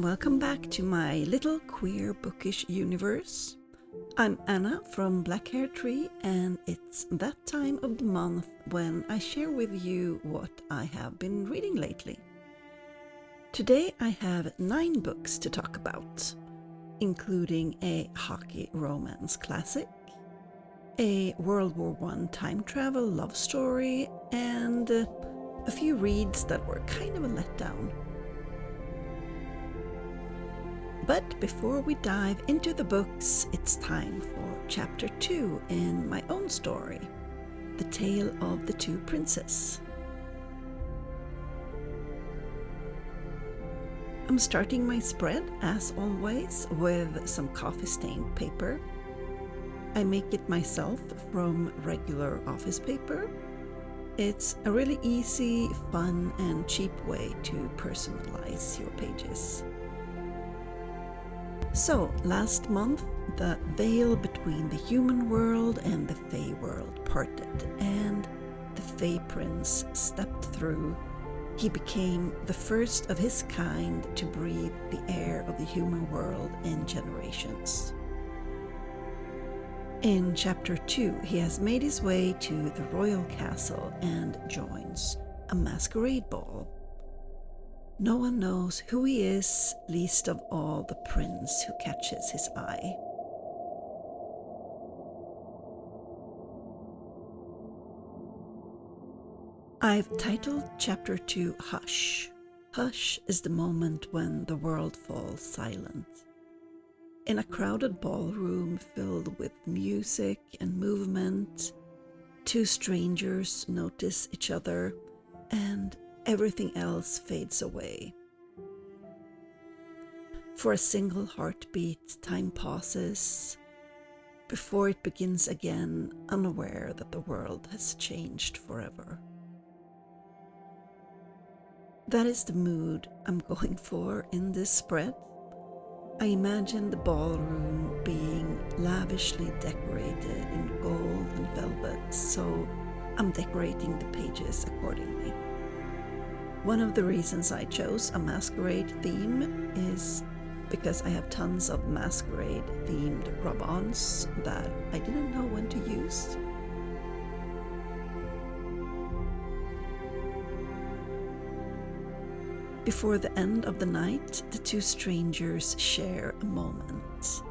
welcome back to my little queer bookish universe. I'm Anna from Black Hair Tree, and it's that time of the month when I share with you what I have been reading lately. Today I have 9 books to talk about, including a hockey romance classic, a World War I time travel love story, and a few reads that were kind of a letdown. But before we dive into the books, it's time for Chapter 2 in my own story, The Tale of the Two Princes. I'm starting my spread, as always, with some coffee-stained paper. I make it myself from regular office paper. It's a really easy, fun, and cheap way to personalize your pages. So, last month, the veil between the human world and the Fae world parted, and the Fae Prince stepped through. He became the first of his kind to breathe the air of the human world in generations. In Chapter 2, he has made his way to the royal castle and joins a masquerade ball. No one knows who he is, least of all the prince who catches his eye. I've titled Chapter 2 Hush. Hush is the moment when the world falls silent. In a crowded ballroom filled with music and movement, 2 strangers notice each other and everything else fades away. For a single heartbeat, time pauses before it begins again, unaware that the world has changed forever. That is the mood I'm going for in this spread. I imagine the ballroom being lavishly decorated in gold and velvet, so I'm decorating the pages accordingly. One of the reasons I chose a masquerade theme is because I have tons of masquerade themed rub-ons that I didn't know when to use. Before the end of the night, the 2 strangers share a moment.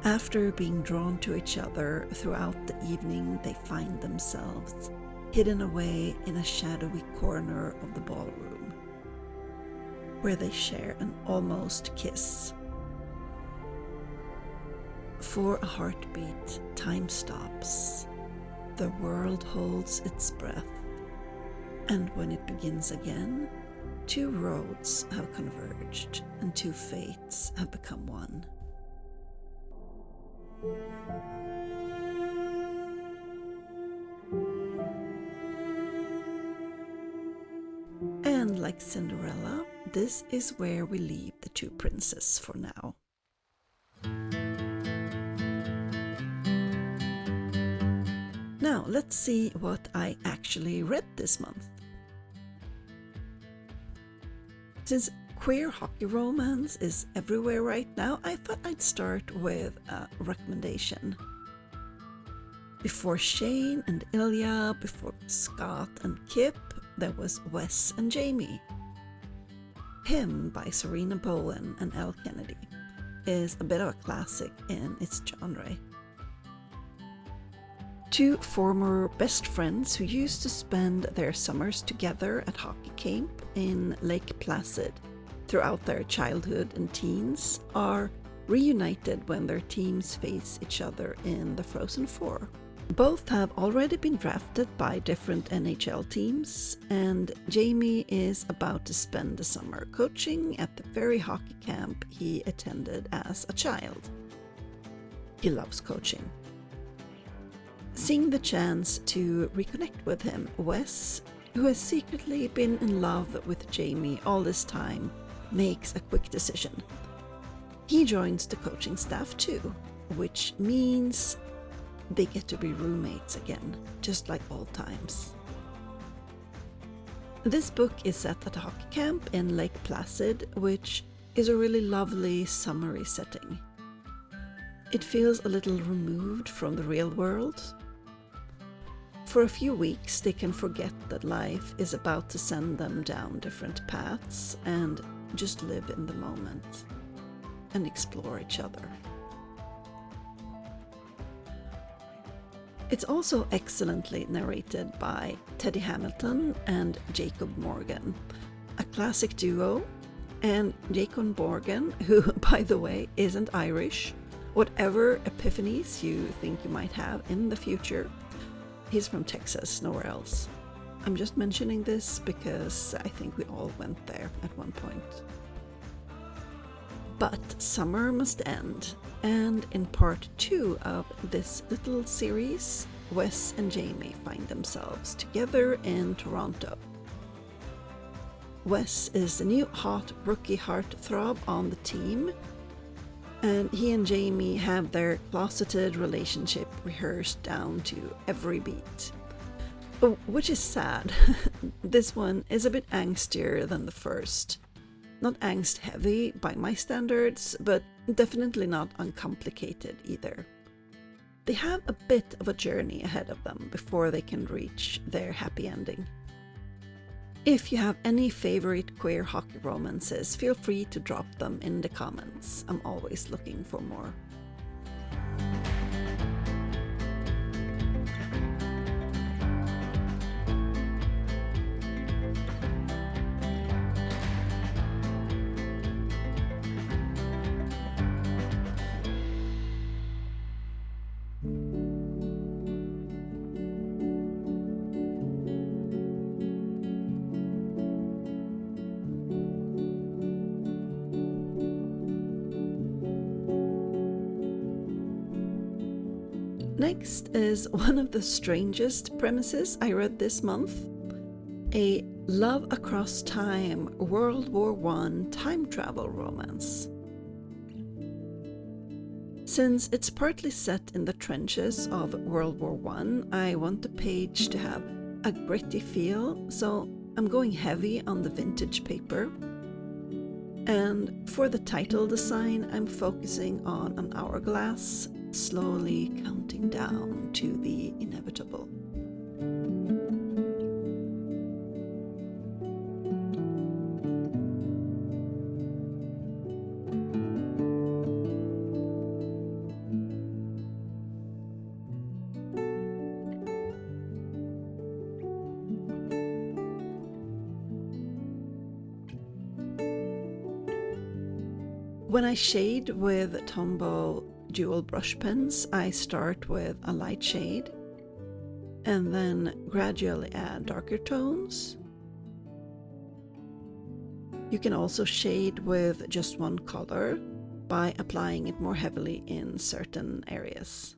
After being drawn to each other throughout the evening, they find themselves hidden away in a shadowy corner of the ballroom, where they share an almost kiss. For a heartbeat, time stops. The world holds its breath, and when it begins again, 2 roads have converged, and 2 fates have become one. And like Cinderella, this is where we leave the 2 princes for now. Now, let's see what I actually read this month. Since queer hockey romance is everywhere right now, I thought I'd start with a recommendation. Before Shane and Ilya, before Scott and Kip, there was Wes and Jamie. Him by Serena Bowen and Elle Kennedy is a bit of a classic in its genre. 2 former best friends who used to spend their summers together at hockey camp in Lake Placid throughout their childhood and teens are reunited when their teams face each other in the Frozen Four. Both have already been drafted by different NHL teams, and Jamie is about to spend the summer coaching at the very hockey camp he attended as a child. He loves coaching. Seeing the chance to reconnect with him, Wes, who has secretly been in love with Jamie all this time, makes a quick decision. He joins the coaching staff too, which means they get to be roommates again, just like old times. This book is set at a hockey camp in Lake Placid, which is a really lovely summery setting. It feels a little removed from the real world. For a few weeks, they can forget that life is about to send them down different paths and just live in the moment and explore each other. It's also excellently narrated by Teddy Hamilton and Jacob Morgan, a classic duo, and Jacob Morgan, who, by the way, isn't Irish. Whatever epiphanies you think you might have in the future, he's from Texas, nowhere else. I'm just mentioning this because I think we all went there at one point. But summer must end, and in part 2 of this little series, Wes and Jamie find themselves together in Toronto. Wes is the new hot rookie heartthrob on the team, and he and Jamie have their closeted relationship rehearsed down to every beat. Which is sad. This one is a bit angstier than the first. Not angst heavy by my standards, but definitely not uncomplicated either. They have a bit of a journey ahead of them before they can reach their happy ending. If you have any favorite queer hockey romances, feel free to drop them in the comments. I'm always looking for more. Next is one of the strangest premises I read this month. A love across time World War I time travel romance. Since it's partly set in the trenches of World War I want the page to have a gritty feel, so I'm going heavy on the vintage paper. And for the title design, I'm focusing on an hourglass, slowly counting down to the inevitable. When I shade with Tombow dual brush pens, I start with a light shade and then gradually add darker tones. You can also shade with just one color by applying it more heavily in certain areas.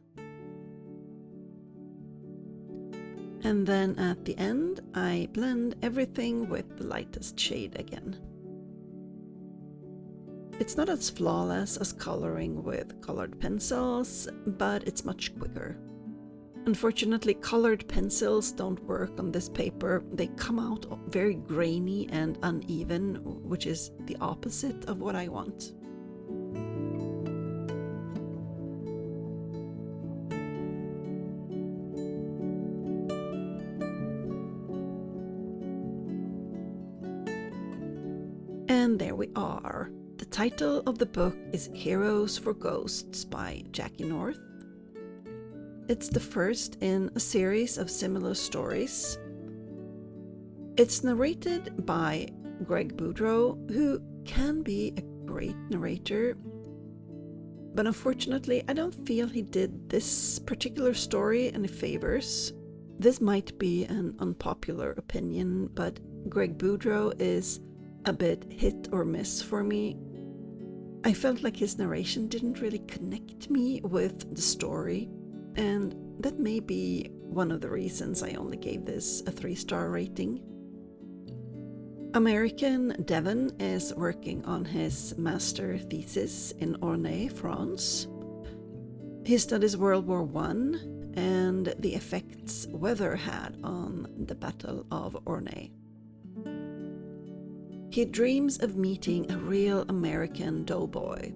And then at the end, I blend everything with the lightest shade again. It's not as flawless as coloring with colored pencils, but it's much quicker. Unfortunately, colored pencils don't work on this paper. They come out very grainy and uneven, which is the opposite of what I want. And there we are. The title of the book is Heroes for Ghosts by Jackie North. It's the first in a series of similar stories. It's narrated by Greg Boudreau, who can be a great narrator, but unfortunately I don't feel he did this particular story any favors. This might be an unpopular opinion, but Greg Boudreau is a bit hit or miss for me. I felt like his narration didn't really connect me with the story, and that may be one of the reasons I only gave this a 3-star rating. American Devon is working on his master thesis in Ornay, France. He studies World War I and the effects weather had on the Battle of Ornay. He dreams of meeting a real American doughboy,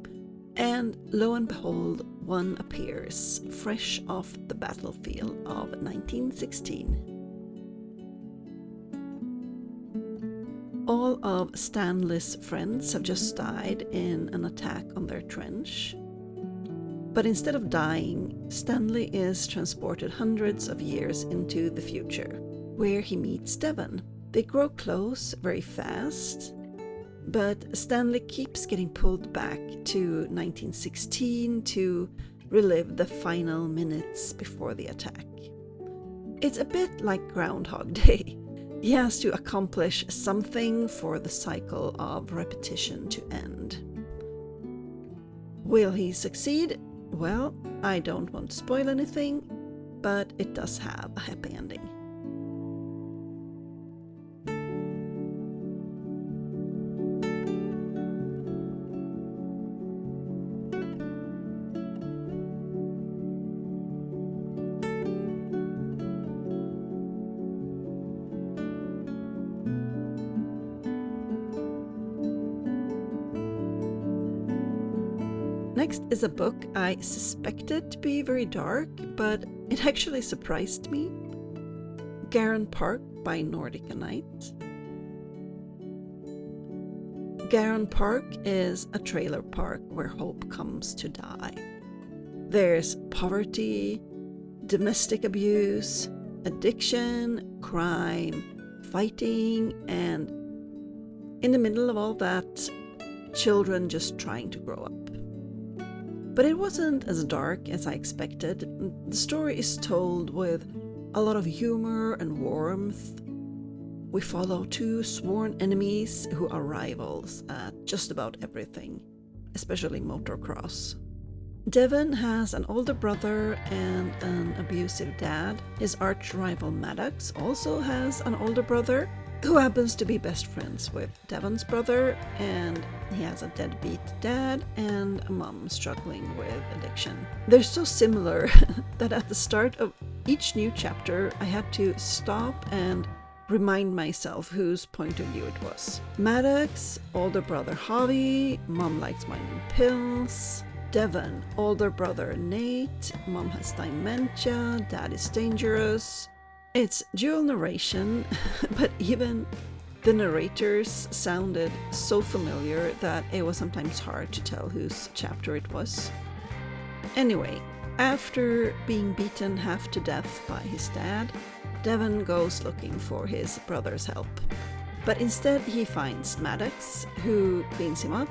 and lo and behold, one appears, fresh off the battlefield of 1916. All of Stanley's friends have just died in an attack on their trench. But instead of dying, Stanley is transported hundreds of years into the future, where he meets Devon. They grow close very fast, but Stanley keeps getting pulled back to 1916 to relive the final minutes before the attack. It's a bit like Groundhog Day. He has to accomplish something for the cycle of repetition to end. Will he succeed? Well, I don't want to spoil anything, but it does have a happy ending. Next is a book I suspected to be very dark, but it actually surprised me. Garan Park by Nordica Night. Garan Park is a trailer park where hope comes to die. There's poverty, domestic abuse, addiction, crime, fighting, and in the middle of all that, children just trying to grow up. But it wasn't as dark as I expected. The story is told with a lot of humor and warmth. We follow two sworn enemies who are rivals at just about everything, especially motocross. Devon has an older brother and an abusive dad. His arch-rival Maddox also has an older brother who happens to be best friends with Devon's brother, and he has a deadbeat dad and a mom struggling with addiction. They're so similar that at the start of each new chapter I had to stop and remind myself whose point of view it was. Maddox, older brother Javi, mom likes minding pills. Devon, older brother Nate, mom has dementia, dad is dangerous. It's dual narration, but even the narrators sounded so familiar that it was sometimes hard to tell whose chapter it was. Anyway, after being beaten half to death by his dad, Devon goes looking for his brother's help. But instead he finds Maddox, who cleans him up,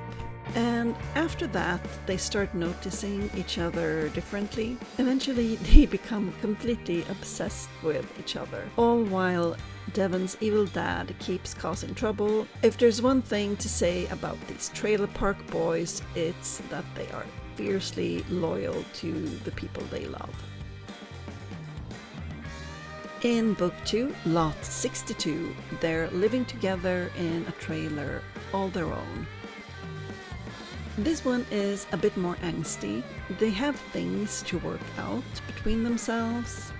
and after that they start noticing each other differently. Eventually they become completely obsessed with each other, all while Devon's evil dad keeps causing trouble. If there's one thing to say about these trailer park boys, it's that they are fiercely loyal to the people they love. In book 2, Lot 62, they're living together in a trailer all their own. This one is a bit more angsty. They have things to work out between themselves.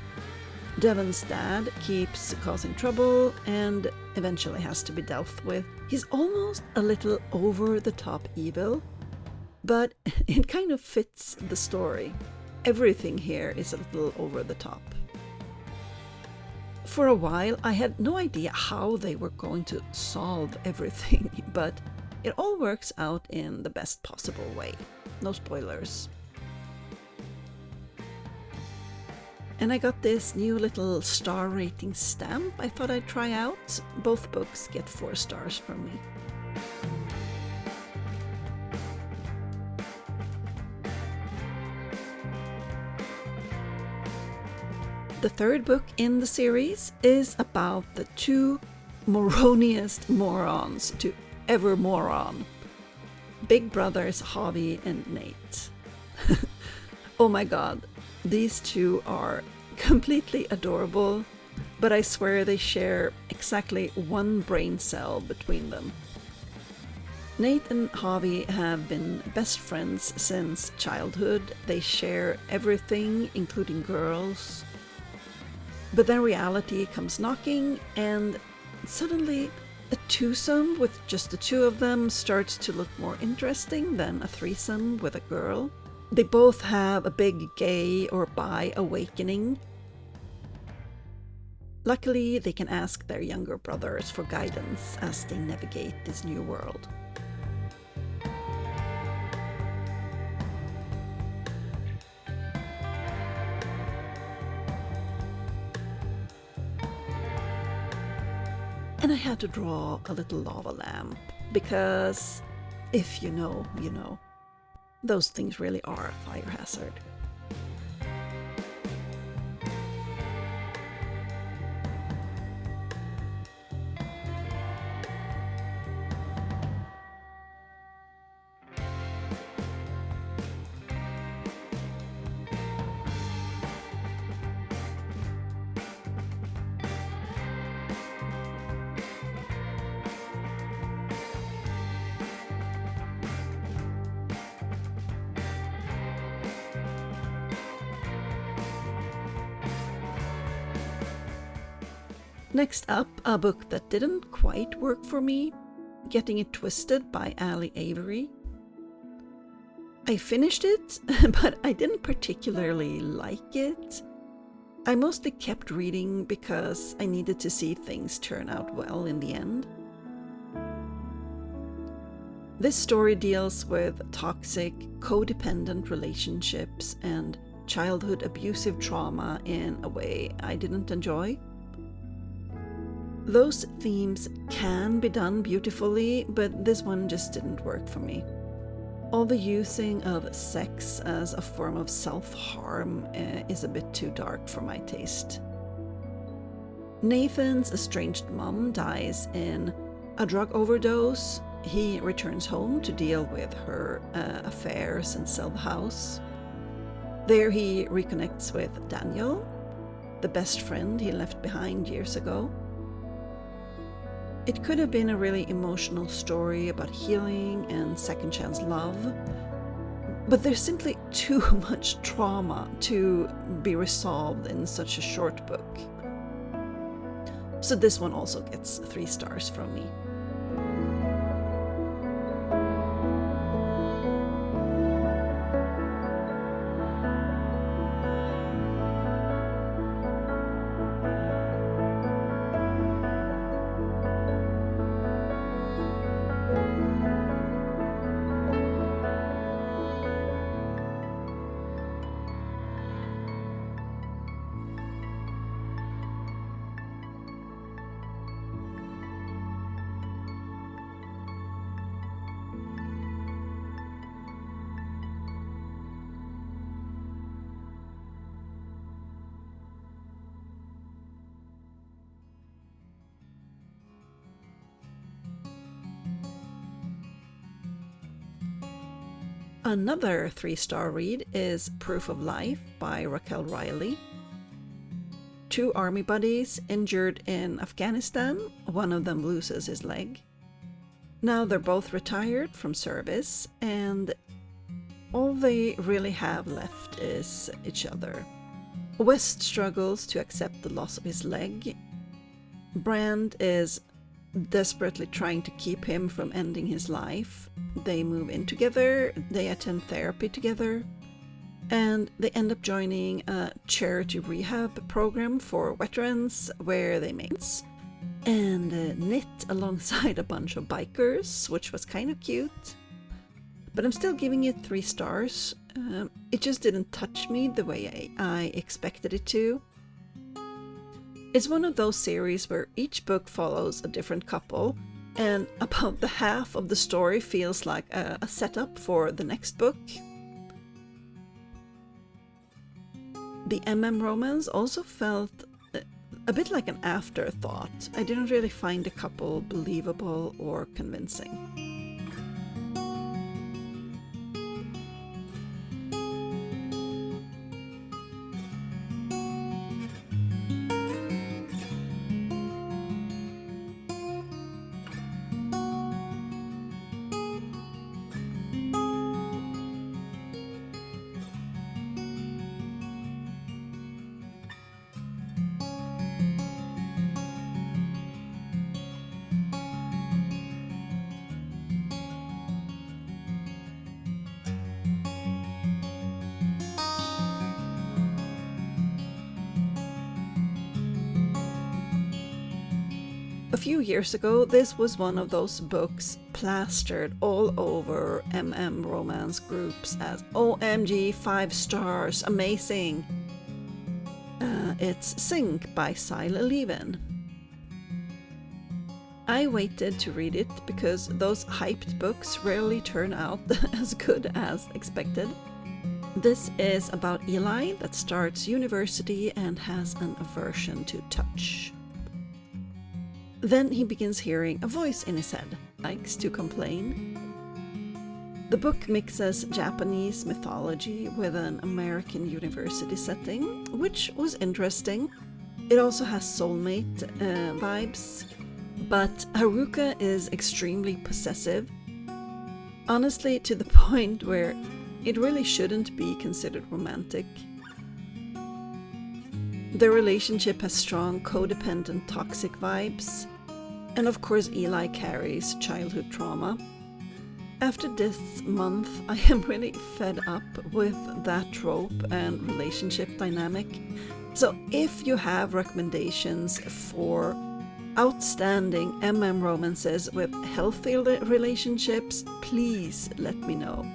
Devon's dad keeps causing trouble and eventually has to be dealt with. He's almost a little over-the-top evil, but it kind of fits the story. Everything here is a little over the top. For a while I had no idea how they were going to solve everything, but it all works out in the best possible way. No spoilers. And I got this new little star rating stamp I thought I'd try out. Both books get 4 stars from me. The third book in the series is about the two moroniest morons to ever moron. Big brothers Javi and Nate. Oh my god, these two are completely adorable, but I swear they share exactly one brain cell between them. Nate and Javi have been best friends since childhood. They share everything, including girls. But then reality comes knocking, and suddenly A twosome with just the two of them starts to look more interesting than a threesome with a girl. They both have a big gay or bi awakening. Luckily, they can ask their younger brothers for guidance as they navigate this new world. And I had to draw a little lava lamp, because if you know, you know. Those things really are a fire hazard. Next up, a book that didn't quite work for me, Getting It Twisted by Ali Avery. I finished it, but I didn't particularly like it. I mostly kept reading because I needed to see things turn out well in the end. This story deals with toxic, codependent relationships and childhood abusive trauma in a way I didn't enjoy. Those themes can be done beautifully, but this one just didn't work for me. All the using of sex as a form of self-harm is a bit too dark for my taste. Nathan's estranged mom dies in a drug overdose. He returns home to deal with her affairs and sell the house. There he reconnects with Daniel, the best friend he left behind years ago. It could have been a really emotional story about healing and second chance love, but there's simply too much trauma to be resolved in such a short book. So this one also gets 3 stars from me. Another 3-star read is Proof of Life by Raquel Riley. 2 army buddies injured in Afghanistan, one of them loses his leg. Now they're both retired from service, and all they really have left is each other. West struggles to accept the loss of his leg. Brand is desperately trying to keep him from ending his life. They move in together, they attend therapy together, and they end up joining a charity rehab program for veterans where they make and knit alongside a bunch of bikers, which was kind of cute. But I'm still giving it 3 stars. It just didn't touch me the way I expected it to. It's one of those series where each book follows a different couple, and about the half of the story feels like a setup for the next book. The romance also felt a bit like an afterthought. I didn't really find the couple believable or convincing. A few years ago, this was one of those books plastered all over romance groups as OMG 5 stars, amazing. It's Psync by Levin. I waited to read it because those hyped books rarely turn out as good as expected. This is about Eli that starts university and has an aversion to touch. Then he begins hearing a voice in his head, likes to complain. The book mixes Japanese mythology with an American university setting, which was interesting. It also has soulmate vibes, but Haruka is extremely possessive. Honestly, to the point where it really shouldn't be considered romantic. The relationship has strong codependent toxic vibes, and of course Eli carries childhood trauma. After this month, I am really fed up with that trope and relationship dynamic. So if you have recommendations for outstanding romances with healthy relationships, please let me know.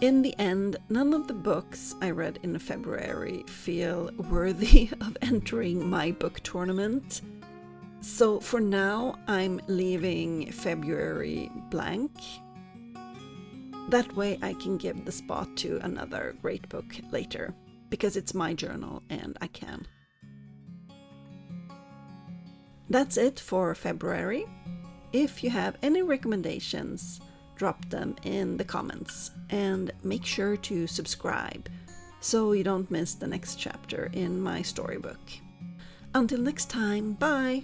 In the end, none of the books I read in February feel worthy of entering my book tournament. So for now, I'm leaving February blank. That way I can give the spot to another great book later, because it's my journal and I can. That's it for February. If you have any recommendations, drop them in the comments and make sure to subscribe so you don't miss the next chapter in my storybook. Until next time, bye!